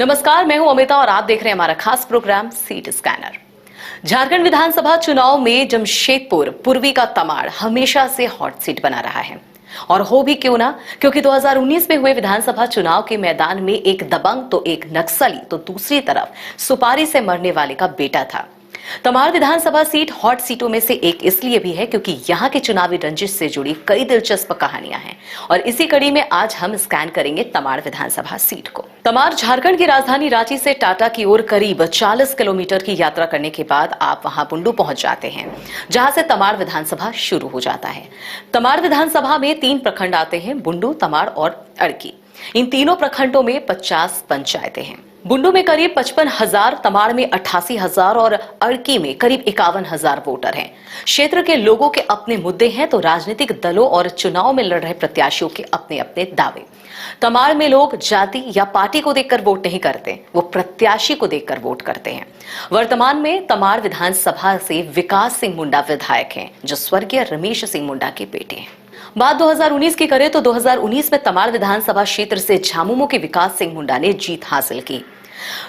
नमस्कार, मैं हूं अमिता और आप देख रहे हैं हमारा खास प्रोग्राम सीट स्कैनर। झारखंड विधानसभा चुनाव में जमशेदपुर पूर्वी का तमाड़ हमेशा से हॉट सीट बना रहा है और हो भी क्यों ना, क्योंकि 2019 में हुए विधानसभा चुनाव के मैदान में एक दबंग तो एक नक्सली तो दूसरी तरफ सुपारी से मरने वाले का बेटा था। तमाड़ विधानसभा सीट हॉट सीटों में से एक इसलिए भी है क्योंकि यहाँ के चुनावी रंजिश से जुड़ी कई दिलचस्प कहानियां हैं और इसी कड़ी में आज हम स्कैन करेंगे तमाड़ विधानसभा सीट को। तमाड़ झारखंड की राजधानी रांची से टाटा की ओर करीब 40 किलोमीटर की यात्रा करने के बाद आप वहां बुंडू पहुंच जाते हैं, जहां से तमाड़ विधानसभा शुरू हो जाता है। तमाड़ विधानसभा में 3 प्रखंड आते हैं, बुंडू, तमाड़ और अड़की। इन तीनों प्रखंडों में 50 पंचायतें हैं। बुंडू में करीब 55,000, तमाड़ में 88,000 और अड़की में करीब 51,000 वोटर हैं। क्षेत्र के लोगों के अपने मुद्दे हैं तो राजनीतिक दलों और चुनाव में लड़ रहे प्रत्याशियों के अपने अपने दावे। तमाड़ में लोग जाति या पार्टी को देखकर वोट नहीं करते, वो प्रत्याशी को देखकर वोट करते हैं। वर्तमान में तमाड़ विधानसभा से विकास सिंह मुंडा विधायक हैं, जो स्वर्गीय रमेश सिंह मुंडा के बेटे हैं। बात 2019 की करें तो 2019 में तमाड़ विधानसभा क्षेत्र से झामुमो के विकास सिंह मुंडा ने जीत हासिल की।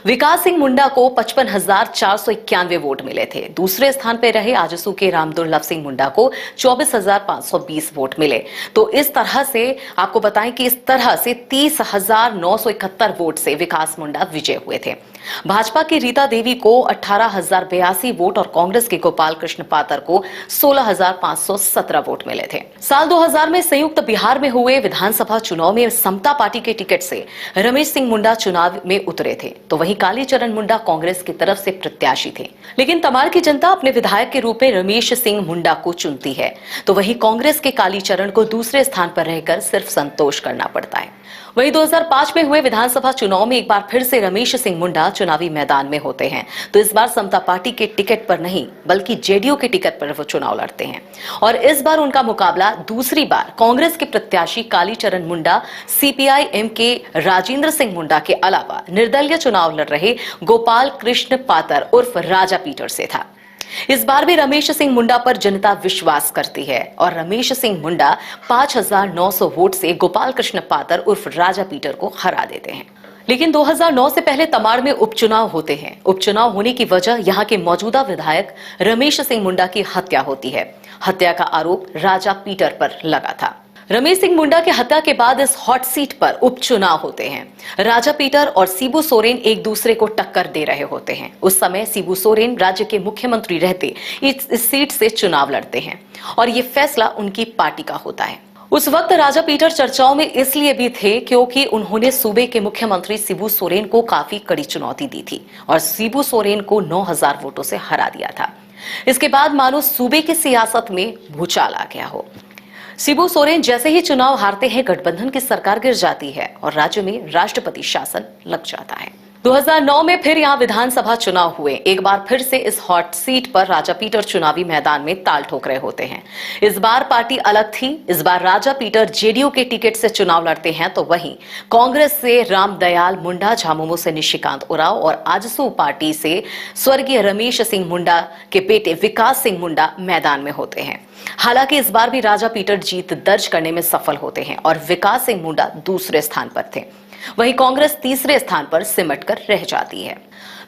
विकास सिंह मुंडा को 55,491 वोट मिले थे। दूसरे स्थान पर रहे आजसू के रामदुर्लभ सिंह मुंडा को 24,520 वोट मिले। तो इस तरह से आपको बताएं कि इस तरह से 30,971 वोट से विकास मुंडा विजय हुए थे। भाजपा की रीता देवी को 18,082 वोट और कांग्रेस के गोपाल कृष्ण पातर को 16,517 वोट मिले थे। साल 2000 में संयुक्त बिहार में हुए विधानसभा चुनाव में समता पार्टी के टिकट से रमेश सिंह मुंडा चुनाव में उतरे थे, तो वहीं कालीचरण मुंडा कांग्रेस की तरफ से प्रत्याशी थे। लेकिन तमाड़ की जनता अपने विधायक के रूप में रमेश सिंह मुंडा को चुनती है, तो वहीं कांग्रेस के कालीचरण को दूसरे स्थान पर रहकर सिर्फ संतोष करना पड़ता है। वहीं 2005 में हुए विधानसभा चुनाव में एक बार फिर से रमेश सिंह मुंडा चुनावी मैदान में होते हैं, तो इस बार समता पार्टी के टिकट पर नहीं बल्कि जेडीयू के टिकट पर वो चुनाव लड़ते हैं और इस बार उनका मुकाबला दूसरी बार कांग्रेस के प्रत्याशी कालीचरण मुंडा, सीपीआई एम के राजेंद्र सिंह मुंडा के अलावा निर्दलीय चुनाव लड़ रहे गोपाल कृष्ण पातर उर्फ राजा पीटर से था। इस बार भी रमेश सिंह मुंडा पर जनता विश्वास करती है और रमेश सिंह मुंडा 5,900 वोट से गोपाल कृष्ण पातर उर्फ राजा पीटर को हरा देते हैं। लेकिन 2009 से पहले तमाड़ में उपचुनाव होते हैं। उपचुनाव होने की वजह यहाँ के मौजूदा विधायक रमेश सिंह मुंडा की हत्या होती है। हत्या का आरोप राजा पीटर पर लगा था। रमेश सिंह मुंडा की हत्या के बाद इस हॉट सीट पर उपचुनाव होते हैं। राजा पीटर और शिबू सोरेन एक दूसरे को टक्कर दे रहे होते हैं। उस समय शिबू सोरेन राज्य के मुख्यमंत्री रहते इस सीट से चुनाव लड़ते हैं और ये फैसला उनकी पार्टी का होता है। उस वक्त राजा पीटर चर्चाओं में इसलिए भी थे क्योंकि उन्होंने सूबे के मुख्यमंत्री शिबू सोरेन को काफी कड़ी चुनौती दी थी और शिबू सोरेन को 9,000 वोटों से हरा दिया था। इसके बाद मानो सूबे की सियासत में भूचाल आ गया हो। शिबू सोरेन जैसे ही चुनाव हारते हैं, गठबंधन की सरकार गिर जाती है और राज्य में राष्ट्रपति शासन लग जाता है। 2009 में फिर यहाँ विधानसभा चुनाव हुए। एक बार फिर से इस हॉट सीट पर राजा पीटर चुनावी मैदान में ताल ठोक रहे होते हैं। इस बार पार्टी अलग थी। इस बार राजा पीटर जेडीयू के टिकट से चुनाव लड़ते हैं, तो वहीं कांग्रेस से रामदयाल मुंडा, झामुमो से निशिकांत उरांव और आजसू पार्टी से स्वर्गीय रमेश सिंह मुंडा के बेटे विकास सिंह मुंडा मैदान में होते हैं। हालांकि इस बार भी राजा पीटर जीत दर्ज करने में सफल होते हैं और विकास सिंह मुंडा दूसरे स्थान पर थे। वहीं कांग्रेस तीसरे स्थान पर सिमट कर रह जाती है।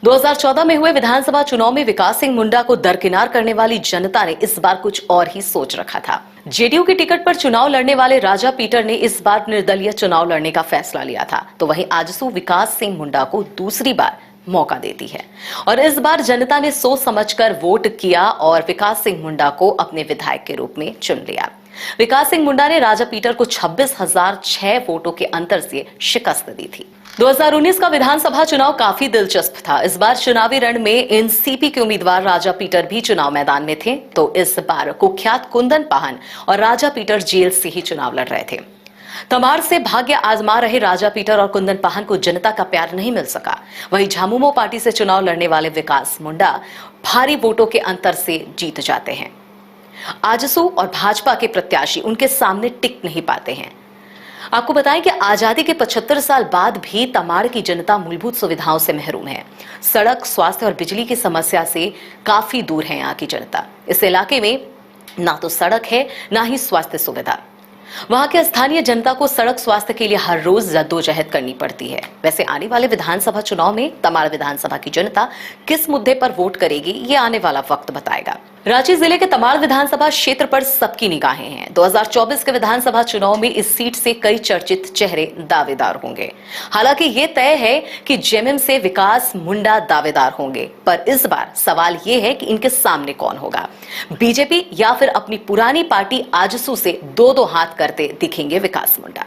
2014 में हुए विधानसभा चुनाव में विकास सिंह मुंडा को दरकिनार करने वाली जनता ने इस बार कुछ और ही सोच रखा था। जेडीयू के टिकट पर चुनाव लड़ने वाले राजा पीटर ने इस बार निर्दलीय चुनाव लड़ने का फैसला लिया था, तो वहीं आजसू विकास सिंह मुंडा को दूसरी बार मौका देती है और इस बार जनता ने सोच समझकर वोट किया और विकास सिंह मुंडा को अपने विधायक के रूप में चुन लिया। विकास सिंह मुंडा ने राजा पीटर को 26,006 वोटों के अंतर से शिकस्त दी थी। 2019 का विधानसभा चुनाव काफी दिलचस्प था। इस बार चुनावी रण में एनसीपी के उम्मीदवार राजा पीटर भी चुनाव मैदान में थे, तो इस बार कुख्यात कुंदन पाहन और राजा पीटर जेल से ही चुनाव लड़ रहे थे। तमाड़ से भाग्य आजमा रहे राजा पीटर और कुंदन पाहन को जनता का प्यार नहीं मिल सका। वहीं झामुमो पार्टी से चुनाव लड़ने वाले विकास मुंडा भारी वोटों के अंतर से जीत जाते हैं। आजसू और भाजपा के प्रत्याशी उनके सामने टिक नहीं पाते हैं। आपको बताएं कि आजादी के 75 साल बाद भी तमाड़ की जनता मूलभूत सुविधाओं से महरूम है। सड़क, स्वास्थ्य और बिजली की समस्या से काफी दूर है यहाँ की जनता। इस इलाके में ना तो सड़क है, ना ही स्वास्थ्य सुविधा। वहां के स्थानीय जनता को सड़क स्वास्थ्य के लिए हर रोज जद्दोजहद करनी पड़ती है। वैसे आने वाले विधानसभा चुनाव में तमाड़ विधानसभा की जनता किस मुद्दे पर वोट करेगी, ये आने वाला वक्त बताएगा। रांची जिले के तमाड़ विधानसभा क्षेत्र पर सबकी निगाहें हैं। 2024 के विधानसभा चुनाव में इस सीट से कई चर्चित चेहरे दावेदार होंगे। हालांकि ये तय है कि जेएमएम से विकास मुंडा दावेदार होंगे, पर इस बार सवाल ये है कि इनके सामने कौन होगा, बीजेपी या फिर अपनी पुरानी पार्टी आजसू से दो हाथ करते दिखेंगे विकास मुंडा।